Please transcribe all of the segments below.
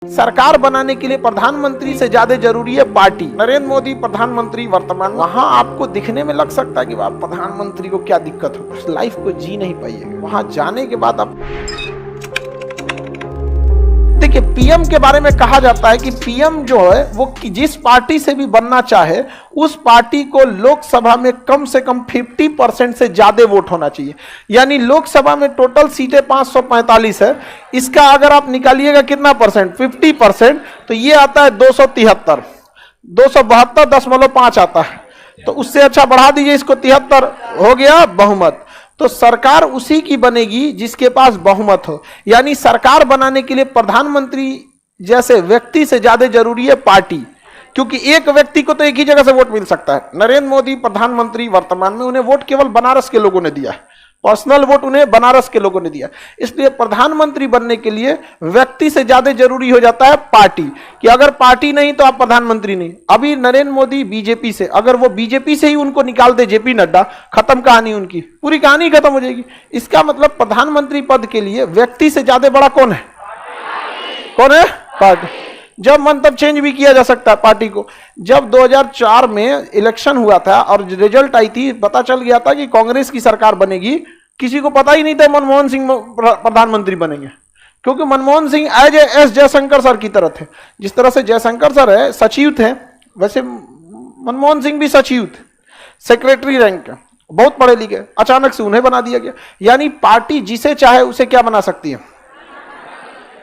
सरकार बनाने के लिए प्रधानमंत्री से ज्यादा जरूरी है पार्टी। नरेंद्र मोदी प्रधानमंत्री वर्तमान, वहां आपको दिखने में लग सकता है कि आप प्रधानमंत्री को क्या दिक्कत हो, उस लाइफ को जी नहीं पाइएगा। वहां जाने के बाद आप देखिए, पीएम के बारे में कहा जाता है कि पीएम जो है वो जिस पार्टी से भी बनना चाहे उस पार्टी को लोकसभा में कम से कम 50% से ज्यादा वोट होना चाहिए। यानी लोकसभा में टोटल सीटें 545 है, इसका अगर आप निकालिएगा कितना परसेंट, 50%, तो ये आता है 273, 272.5 आता है। तो उससे अच्छा बढ़ा दीजिए इसको, 73 हो गया बहुमत। तो सरकार उसी की बनेगी जिसके पास बहुमत हो। यानी सरकार बनाने के लिए प्रधानमंत्री जैसे व्यक्ति से ज्यादा जरूरी है पार्टी, क्योंकि एक व्यक्ति को तो एक ही जगह से वोट मिल सकता है। नरेंद्र मोदी प्रधानमंत्री वर्तमान में, उन्हें वोट केवल बनारस के लोगों ने दिया है, पर्सनल वोट उन्हें बनारस के लोगों ने दिया। इसलिए प्रधानमंत्री बनने के लिए व्यक्ति से ज्यादा जरूरी हो जाता है पार्टी, कि अगर पार्टी नहीं तो आप प्रधानमंत्री नहीं। अभी नरेंद्र मोदी बीजेपी से, अगर वो बीजेपी से ही उनको निकाल दे जेपी नड्डा, खत्म कहानी, उनकी पूरी कहानी खत्म हो जाएगी। इसका मतलब प्रधानमंत्री पद के लिए व्यक्ति से ज्यादा बड़ा कौन है? कौन है? पार्टी। जब मन तब चेंज भी किया जा सकता है पार्टी को। जब 2004 में इलेक्शन हुआ था और रिजल्ट आई थी, पता चल गया था कि कांग्रेस की सरकार बनेगी, किसी को पता ही नहीं था मनमोहन सिंह प्रधानमंत्री बनेंगे, क्योंकि Manmohan Singh as S Jaishankar sir की तरह थे। जिस तरह से जयशंकर सर है सचिव थे, वैसे मनमोहन सिंह भी सचिव थे, सेक्रेटरी रैंक के, बहुत पढ़े लिखे। अचानक से उन्हें बना दिया गया। यानी पार्टी जिसे चाहे उसे क्या बना सकती है?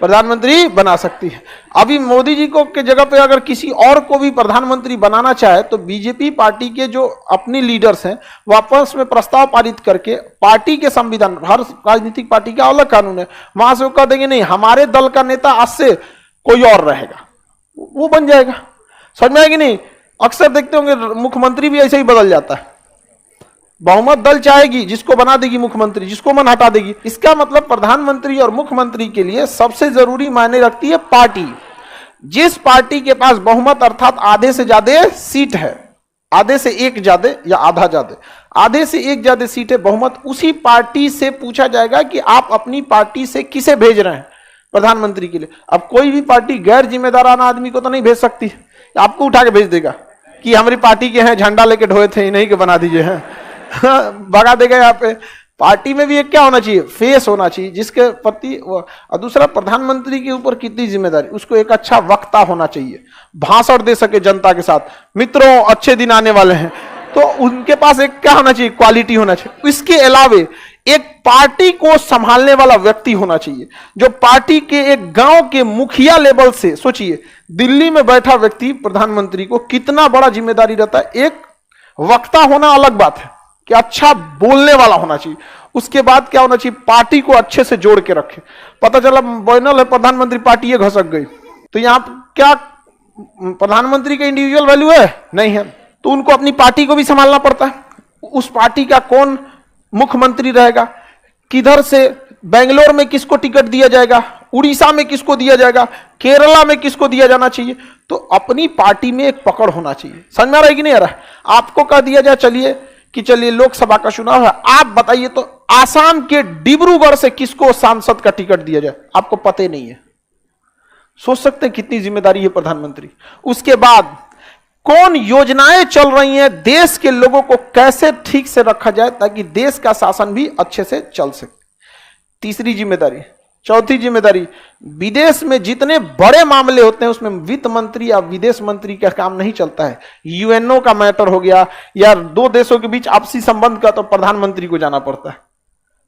प्रधानमंत्री बना सकती है। अभी मोदी जी को के जगह पे अगर किसी और को भी प्रधानमंत्री बनाना चाहे तो बीजेपी पार्टी के जो अपनी लीडर्स हैं वो आपस में प्रस्ताव पारित करके पार्टी के संविधान, हर राजनीतिक पार्टी का अलग कानून है, वहां से वो कह देंगे नहीं हमारे दल का नेता आज से कोई और रहेगा, वो बन जाएगा। समझ में आएगी नहीं? अक्सर देखते होंगे मुख्यमंत्री भी ऐसे ही बदल जाता है, बहुमत दल चाहेगी जिसको बना देगी मुख्यमंत्री, जिसको मन हटा देगी। इसका मतलब प्रधानमंत्री और मुख्यमंत्री के लिए सबसे जरूरी मायने रखती है पार्टी। जिस पार्टी के पास बहुमत अर्थात आधे से ज्यादा सीट है, आधे से एक ज्यादा या आधा ज्यादा, आधे से एक ज्यादा सीट है बहुमत, उसी पार्टी से पूछा जाएगा कि आप अपनी पार्टी से किसे भेज रहे हैं प्रधानमंत्री के लिए। अब कोई भी पार्टी गैर जिम्मेदाराना आदमी को तो नहीं भेज सकती, आपको उठा के भेज देगा कि हमारी पार्टी के हैं, झंडा लेके ढोए थे, इन्हीं के बना दीजिए हैं, भगा देगा। यहाँ पे पार्टी में भी एक क्या होना चाहिए? फेस होना चाहिए जिसके प्रति, और दूसरा प्रधानमंत्री के ऊपर कितनी जिम्मेदारी, उसको एक अच्छा वक्ता होना चाहिए, भाषण दे सके जनता के साथ, मित्रों अच्छे दिन आने वाले हैं, तो उनके पास एक क्या होना चाहिए? क्वालिटी होना चाहिए। इसके अलावे एक पार्टी को संभालने वाला व्यक्ति होना चाहिए, जो पार्टी के एक गांव के मुखिया लेवल से, सोचिए दिल्ली में बैठा व्यक्ति प्रधानमंत्री को कितना बड़ा जिम्मेदारी रहता है। एक वक्ता होना अलग बात है कि अच्छा बोलने वाला होना चाहिए, उसके बाद क्या होना चाहिए? पार्टी को अच्छे से जोड़ के रखे। पता चला बैनल है प्रधानमंत्री, पार्टी ये घसक गई, तो यहां क्या प्रधानमंत्री का इंडिविजुअल वैल्यू है? नहीं है। तो उनको अपनी पार्टी को भी संभालना पड़ता है। उस पार्टी का कौन मुख्यमंत्री रहेगा, किधर से, बेंगलोर में किसको टिकट दिया जाएगा, उड़ीसा में किसको दिया जाएगा, केरला में किसको दिया जाना चाहिए। तो अपनी पार्टी में एक पकड़ होना चाहिए। समझ में आ रहा है कि नहीं आ रहा है? आपको कह दिया जाए चलिए लोकसभा का चुनाव है, आप बताइए तो आसाम के डिब्रूगढ़ से किसको सांसद का टिकट दिया जाए, आपको पता ही नहीं है। सोच सकते हैं कितनी जिम्मेदारी है प्रधानमंत्री। उसके बाद कौन योजनाएं चल रही हैं, देश के लोगों को कैसे ठीक से रखा जाए ताकि देश का शासन भी अच्छे से चल सके। तीसरी जिम्मेदारी, चौथी जिम्मेदारी, विदेश में जितने बड़े मामले होते हैं उसमें वित्त मंत्री या विदेश मंत्री का काम नहीं चलता है। यूएनओ का मैटर हो गया या दो देशों के बीच आपसी संबंध का, तो प्रधानमंत्री को जाना पड़ता है।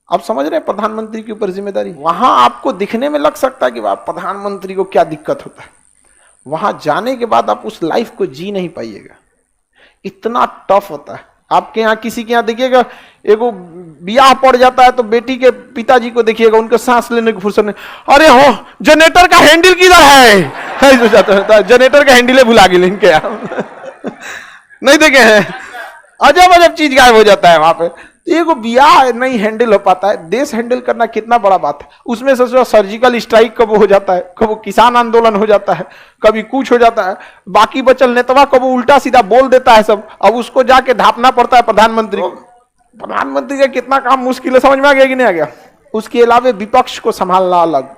आप समझ रहे हैं प्रधानमंत्री के ऊपर जिम्मेदारी। वहां आपको दिखने में लग सकता है कि प्रधानमंत्री को क्या दिक्कत होता है, वहां जाने के बाद आप उस लाइफ को जी नहीं पाइएगा, इतना टफ होता है। आपके यहाँ किसी के यहाँ देखिएगा, एगो ब्याह पड़ जाता है तो बेटी के पिताजी को देखिएगा, उनके सांस लेने की फुर्सत नहीं, अरे हो जनरेटर का हैंडल किधर है, जनरेटर का हैंडल भुला गए इनके यहाँ नहीं देखे हैं, अजब अजब चीज गायब हो जाता है वहां पे। तो एगो ब्याह नहीं हैंडल हो पाता है, देश हैंडल करना कितना बड़ा बात है। उसमें से सर्जिकल स्ट्राइक कब हो जाता है, कब किसान आंदोलन हो जाता है, कभी कुछ हो जाता है, बाकी बचल नेतवा कब उल्टा सीधा बोल देता है सब, अब उसको जाके ढापना पड़ता है प्रधानमंत्री को। प्रधानमंत्री का कितना काम मुश्किल है, समझ में आ गया कि नहीं आ गया? उसके अलावा विपक्ष को संभालना अलग,